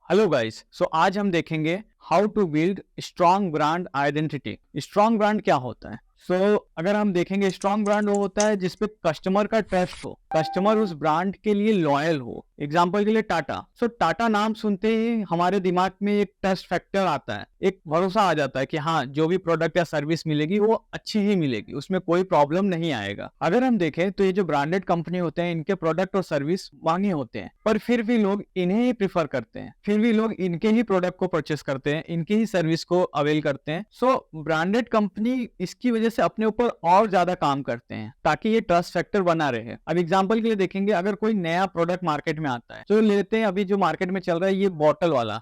Hello guys, सो आज हम देखेंगे how to build strong brand identity. Strong brand क्या होता है? अगर हम देखेंगे, स्ट्रॉन्ग ब्रांड वो होता है जिसपे कस्टमर का ट्रस्ट हो, कस्टमर उस ब्रांड के लिए लॉयल हो। एग्जांपल के लिए टाटा। टाटा नाम सुनते ही हमारे दिमाग में एक ट्रस्ट फैक्टर आता है, एक भरोसा आ जाता है कि हाँ, जो भी प्रोडक्ट या सर्विस मिलेगी वो अच्छी ही मिलेगी, उसमें कोई प्रॉब्लम नहीं आएगा। अगर हम देखें तो ये जो ब्रांडेड कंपनी होते हैं, इनके प्रोडक्ट और सर्विस महंगे होते हैं, पर फिर भी लोग इन्हें ही प्रीफर करते हैं, फिर भी लोग इनके ही प्रोडक्ट को परचेस करते हैं, इनकी ही सर्विस को अवेल करते हैं। ब्रांडेड कंपनी इसकी वजह से अपने ऊपर और ज्यादा काम करते हैं ताकि ये ट्रस्ट फैक्टर बना रहे। अब एग्जांपल के लिए देखेंगे, अगर कोई नया प्रोडक्ट मार्केट में आता है तो लेते हैं, अभी जो मार्केट में चल रहा है ये बॉटल वाला,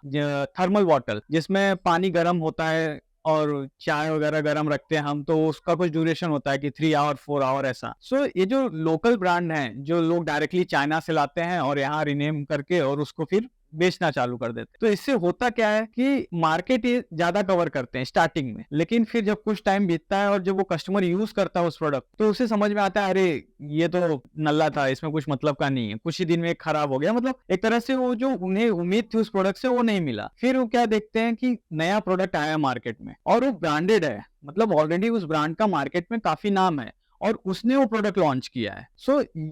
थर्मल बॉटल, जिसमें पानी गर्म होता है और चाय वगैरह गर्म रखते हैं हम, तो उसका कुछ ड्यूरेशन होता है कि 3 आवर 4 आवर ऐसा। ये जो लोकल ब्रांड हैं, जो लोग डायरेक्टली चाइना से लाते हैं और यहाँ रिनेम करके और उसको फिर बेचना चालू कर देते हैं, तो इससे होता क्या है कि मार्केट ये ज्यादा कवर करते हैं स्टार्टिंग में, लेकिन फिर जब कुछ टाइम बीतता है और जब वो कस्टमर यूज करता है उस प्रोडक्ट, तो उसे समझ में आता है अरे ये तो नल्ला था, इसमें कुछ मतलब का नहीं है, कुछ ही दिन में खराब हो गया। मतलब एक तरह से वो जो उन्हें उम्मीद थी उस प्रोडक्ट से वो नहीं मिला। फिर वो क्या देखते हैं कि नया प्रोडक्ट आया मार्केट में और वो ब्रांडेड है, मतलब ऑलरेडी उस ब्रांड का मार्केट में काफी नाम है और उसने वो प्रोडक्ट लॉन्च किया है।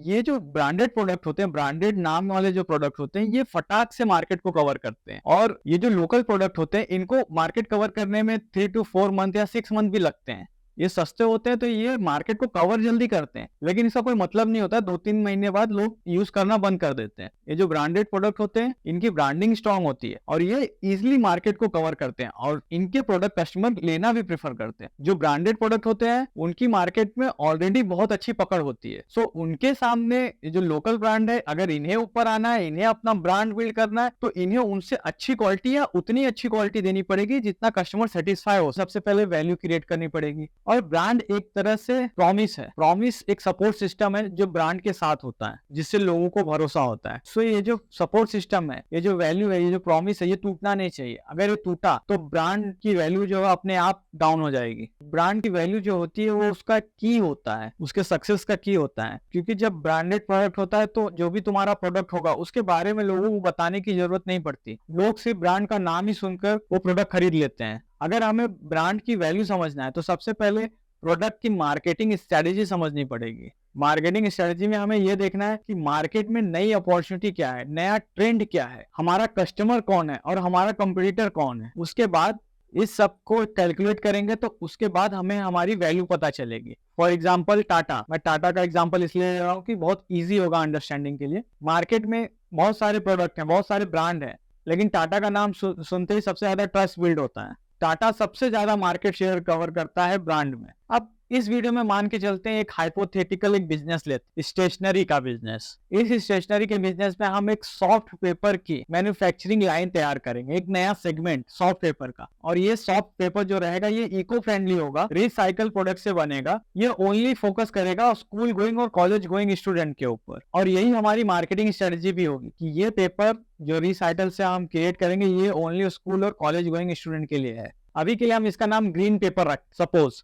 ये जो ब्रांडेड प्रोडक्ट होते हैं, ब्रांडेड नाम वाले जो प्रोडक्ट होते हैं, ये फटाक से मार्केट को कवर करते हैं। और ये जो लोकल प्रोडक्ट होते हैं, इनको मार्केट कवर करने में 3 to 4 मंथ या 6 मंथ भी लगते हैं। ये सस्ते होते हैं तो ये मार्केट को कवर जल्दी करते हैं, लेकिन इसका कोई मतलब नहीं होता, 2-3 महीने बाद लोग यूज करना बंद कर देते हैं। ये जो ब्रांडेड प्रोडक्ट होते हैं, इनकी ब्रांडिंग स्ट्रांग होती है और ये इजिली मार्केट को कवर करते हैं और इनके प्रोडक्ट कस्टमर लेना भी प्रेफर करते हैं। जो ब्रांडेड प्रोडक्ट होते हैं उनकी मार्केट में ऑलरेडी बहुत अच्छी पकड़ होती है। उनके सामने जो लोकल ब्रांड है, अगर इन्हें ऊपर आना है, इन्हें अपना ब्रांड बिल्ड करना है, तो इन्हें उनसे अच्छी क्वालिटी या उतनी अच्छी क्वालिटी देनी पड़ेगी जितना कस्टमर सेटिस्फाई हो। सबसे पहले वैल्यू क्रिएट करनी पड़ेगी। और ब्रांड एक तरह से प्रॉमिस है। प्रॉमिस एक सपोर्ट सिस्टम है जो ब्रांड के साथ होता है, जिससे लोगों को भरोसा होता है। ये जो सपोर्ट सिस्टम है, ये जो वैल्यू है, ये जो प्रॉमिस है, ये टूटना नहीं चाहिए। अगर ये टूटा तो ब्रांड की वैल्यू जो है अपने आप डाउन हो जाएगी। ब्रांड की वैल्यू जो होती है वो उसका की होता है, उसके सक्सेस का की होता है। क्योंकि जब ब्रांडेड प्रोडक्ट होता है तो जो भी तुम्हारा प्रोडक्ट होगा उसके बारे में लोगों को बताने की जरूरत नहीं पड़ती। लोग सिर्फ ब्रांड का नाम ही सुनकर वो प्रोडक्ट खरीद लेते हैं। अगर हमें ब्रांड की वैल्यू समझना है तो सबसे पहले प्रोडक्ट की मार्केटिंग स्ट्रेटेजी समझनी पड़ेगी। मार्केटिंग स्ट्रेटेजी में हमें यह देखना है कि मार्केट में नई अपॉर्चुनिटी क्या है, नया ट्रेंड क्या है, हमारा कस्टमर कौन है और हमारा कंपटीटर कौन है। उसके बाद इस सब को कैलकुलेट करेंगे तो उसके बाद हमें हमारी वैल्यू पता चलेगी। फॉर एग्जाम्पल टाटा, मैं टाटा का एग्जाम्पल इसलिए ले रहा हूँ कि बहुत ईजी होगा अंडरस्टैंडिंग के लिए। मार्केट में बहुत सारे प्रोडक्ट हैं, बहुत सारे ब्रांड हैं, लेकिन टाटा का नाम सुनते ही सबसे ज्यादा ट्रस्ट बिल्ड होता है। टाटा सबसे ज्यादा मार्केट शेयर कवर करता है ब्रांड में। अब इस वीडियो में मान के चलते हैं एक हाइपोथेटिकल एक बिजनेस लेते, स्टेशनरी का बिजनेस। इस स्टेशनरी के बिजनेस में हम एक सॉफ्ट पेपर की मैन्युफैक्चरिंग लाइन तैयार करेंगे, एक नया सेगमेंट सॉफ्ट पेपर का। और ये सॉफ्ट पेपर जो रहेगा ये इको फ्रेंडली होगा, रिसाइकल प्रोडक्ट से बनेगा। ये ओनली फोकस करेगा स्कूल गोइंग और कॉलेज गोइंग स्टूडेंट के ऊपर। और यही हमारी मार्केटिंग स्ट्रेटेजी भी होगी कि ये पेपर जो रिसाइकल से हम क्रिएट करेंगे ये ओनली स्कूल और कॉलेज गोइंग स्टूडेंट के लिए है। अभी के लिए हम इसका नाम ग्रीन पेपर रख सपोज।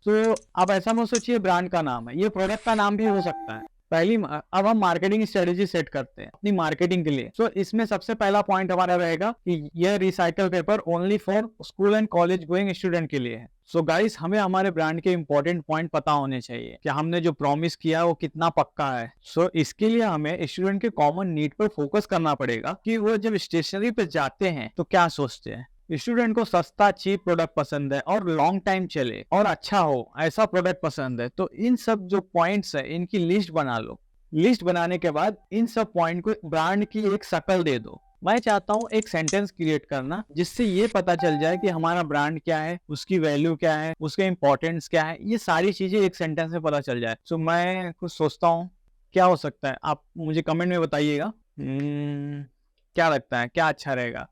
अब ऐसा मत सोचिए ब्रांड का नाम है, ये प्रोडक्ट का नाम भी हो सकता है। अब हम मार्केटिंग स्ट्रेटेजी सेट करते हैं अपनी मार्केटिंग के लिए। इसमें सबसे पहला पॉइंट हमारा रहेगा कि यह recycle paper only for school and college going student के लिए है। गाइस, हमें हमारे ब्रांड के इंपॉर्टेंट पॉइंट पता होने चाहिए कि हमने जो प्रॉमिस किया वो कितना पक्का है। इसके लिए हमें स्टूडेंट के कॉमन नीड पर फोकस करना पड़ेगा कि वो जब स्टेशनरी पे जाते हैं तो क्या सोचते हैं। स्टूडेंट को सस्ता चीप प्रोडक्ट पसंद है और लॉन्ग टाइम चले और अच्छा हो, ऐसा प्रोडक्ट पसंद है। तो इन सब जो पॉइंट्स है इनकी लिस्ट बना लो। लिस्ट बनाने के बाद इन सब पॉइंट को ब्रांड की एक शक्ल दे दो। मैं चाहता हूँ एक सेंटेंस क्रिएट करना जिससे ये पता चल जाए कि हमारा ब्रांड क्या है, उसकी वैल्यू क्या है, उसके इंपॉर्टेंस क्या है, ये सारी चीजें एक सेंटेंस में पता चल जाए। मैं कुछ सोचता हूँ क्या हो सकता है, आप मुझे कमेंट में बताइएगा। क्या लगता है, क्या अच्छा रहेगा।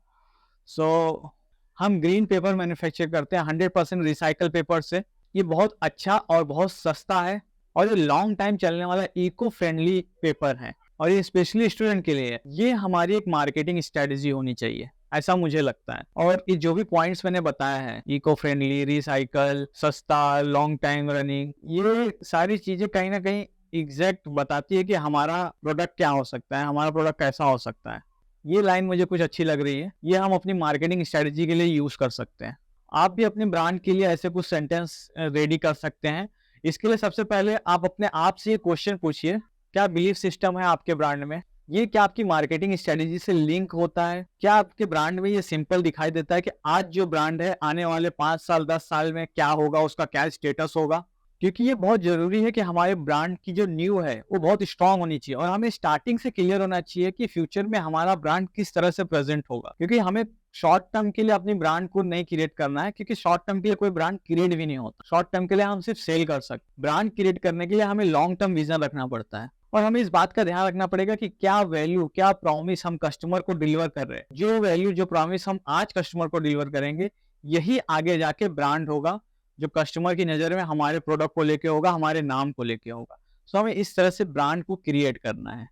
हम ग्रीन पेपर मैन्युफैक्चर करते हैं 100% रिसाइकल पेपर से। ये बहुत अच्छा और बहुत सस्ता है और ये लॉन्ग टाइम चलने वाला इको फ्रेंडली पेपर है और ये स्पेशली स्टूडेंट के लिए है। ये हमारी एक मार्केटिंग स्ट्रेटेजी होनी चाहिए, ऐसा मुझे लगता है। और ये जो भी पॉइंट्स मैंने बताया है, इको फ्रेंडली, रिसाइकल, सस्ता, लॉन्ग टाइम रनिंग, ये सारी चीजें कहीं ना कहीं एग्जैक्ट बताती है कि हमारा प्रोडक्ट क्या हो सकता है, हमारा प्रोडक्ट कैसा हो सकता है। ये लाइन मुझे कुछ अच्छी लग रही है, ये हम अपनी मार्केटिंग स्ट्रेटजी के लिए यूज कर सकते हैं। आप भी अपने ब्रांड के लिए ऐसे कुछ सेंटेंस रेडी कर सकते हैं। इसके लिए सबसे पहले आप अपने आप से ये क्वेश्चन पूछिए, क्या बिलीफ सिस्टम है आपके ब्रांड में? ये क्या आपकी मार्केटिंग स्ट्रेटजी से लिंक होता है? क्या आपके ब्रांड में ये सिंपल दिखाई देता है कि आज जो ब्रांड है आने वाले 5 साल 10 साल में क्या होगा, उसका क्या स्टेटस होगा? क्योंकि ये बहुत जरूरी है कि हमारे ब्रांड की जो न्यू है वो बहुत स्ट्रांग होनी चाहिए, और हमें स्टार्टिंग से क्लियर होना चाहिए कि फ्यूचर में हमारा ब्रांड किस तरह से प्रेजेंट होगा। क्योंकि हमें शॉर्ट टर्म के लिए अपनी ब्रांड को नहीं क्रिएट करना है, क्योंकि शॉर्ट टर्म के लिए कोई ब्रांड क्रिएट भी नहीं होता। शॉर्ट टर्म के लिए हम सिर्फ सेल कर सकते। ब्रांड क्रिएट करने के लिए हमें लॉन्ग टर्म विजन रखना पड़ता है, और हमें इस बात का ध्यान रखना पड़ेगा कि क्या वैल्यू, क्या प्रॉमिस हम कस्टमर को डिलीवर कर रहे हैं। जो वैल्यू, जो प्रॉमिस हम आज कस्टमर को डिलीवर करेंगे, यही आगे जाके ब्रांड होगा, जो कस्टमर की नजर में हमारे प्रोडक्ट को लेके होगा, हमारे नाम को लेके होगा। सो हमें इस तरह से ब्रांड को क्रिएट करना है।